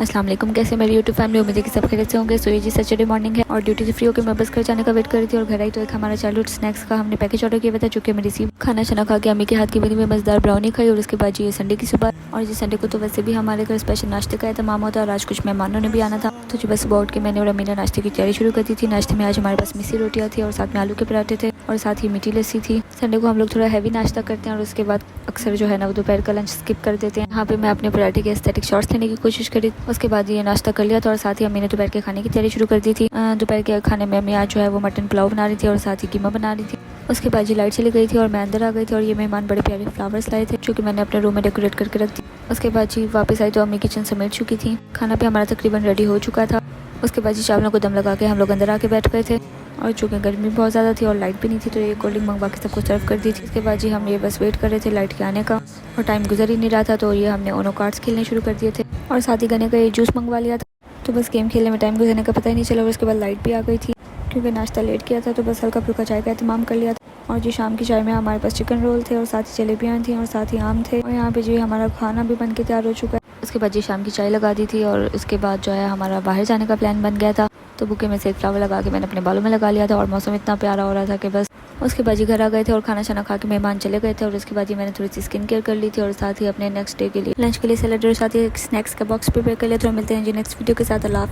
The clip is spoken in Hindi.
अस्सलाम वालेकुम, कैसे मेरी यूट्यूब फैमिली, उम्मीद है कि सब खैरियत से होंगे। सो ये जी सैटरडे मॉर्निंग है और ड्यूटी से फ्री होकर मैं बस घर जाने का वेट कर रही थी और घर आई तो एक हमारा चाइल्डहुड स्नैक्स का हमने पैकेज ऑर्डर किया हुआ था, जो कि मैं रिसीव खाना छना खा के अम्मी के हाथ की बनी हुई मज़ेदार ब्राउनी खाई। और उसके बाद ये संडे की सुबह, और ये संडे को तो वैसे भी हमारे घर स्पेशल नाश्ते का एहतमाम होता है और आज कुछ मेहमानों ने भी आना था। तो जो बस सुबह उठ के मैंने और अम्मी ने नाश्ते की तैयारी शुरू कर दी थी। नाश्ते में आज हमारे पास मिसी रोटियाँ थी और साथ में आलू के पराठे थे और साथ ही मीठी लस्सी थी। संडे को हम लोग थोड़ा हैवी नाश्ता करते हैं और उसके बाद अक्सर जो है ना वो दोपहर का लंच स्किप कर देते हैं। यहाँ पे मैं अपने पराठे के एस्थेटिक शॉर्ट्स लेने की कोशिश करी। उसके बाद ये नाश्ता कर लिया था और साथ ही अम्मी ने दोपहर के खाने की तैयारी शुरू कर दी थी। दोपहर के खाने में अम्मी आज जो है वो मटन पुलाव बना रही थी और साथ ही कीमा बना रही थी। उसके बाद जी लाइट चली गई थी और मैं अंदर आ गई थी और ये मेहमान बड़े प्यारे फ्लावर्स लाए थे, जो कि मैंने अपने रूम में डेकोरेट करके रख दी। उसके बाद जी वापस आई तो अम्मी किचन समेट चुकी थी। खाना भी हमारा तकरीबन रेडी हो चुका था। उसके बाद जी चावलों को दम लगा के हम लोग अंदर आके बैठ गए थे और चूँकि गर्मी बहुत ज़्यादा थी और लाइट भी नहीं थी तो ये कोल्ड ड्रिंक मंगवा के सबको सर्व कर दी थी। उसके बाद जी हम ये बस वेट कर रहे थे लाइट के आने का और टाइम गुजर ही नहीं रहा था, तो ये हमने ओनो कार्ड्स खेलने शुरू कर दिए थे और साथ ही गन्ने का ये जूस मंगवा लिया था। तो बस गेम खेलने में टाइम गुजरने का पता ही नहीं चला और उसके बाद लाइट भी आ गई थी। क्योंकि नाश्ता लेट किया था तो बस हल्का फुल्का चाय का एहतमाम कर लिया था। और जी शाम की चाय में हमारे पास चिकन रोल थे और साथ ही जलेबियाँ थी और साथ ही आम थे और यहाँ पे जी हमारा खाना भी बन के तैयार हो चुका है। उसके बाद जी शाम की चाय लगा दी थी और उसके बाद जो है हमारा बाहर जाने का प्लान बन गया था। तो बुके में से एक फ्लावर लगा के मैंने अपने बालों में लगा लिया था और मौसम इतना प्यारा हो रहा था कि बस। उसके बाद जी घर आ गए थे और खाना शाना खा के मेहमान चले गए थे और उसके बाद जी मैंने थोड़ी सी स्किन केयर कर ली थी और साथ ही अपने नेक्स्ट डे के लिए लंच के लिए सैलेड और साथ ही स्नैक्स का बॉक्स प्रिपेयर कर लिया। तो मिलते हैं जी नेक्स्ट वीडियो के साथ। अल्लाह हाफिज़।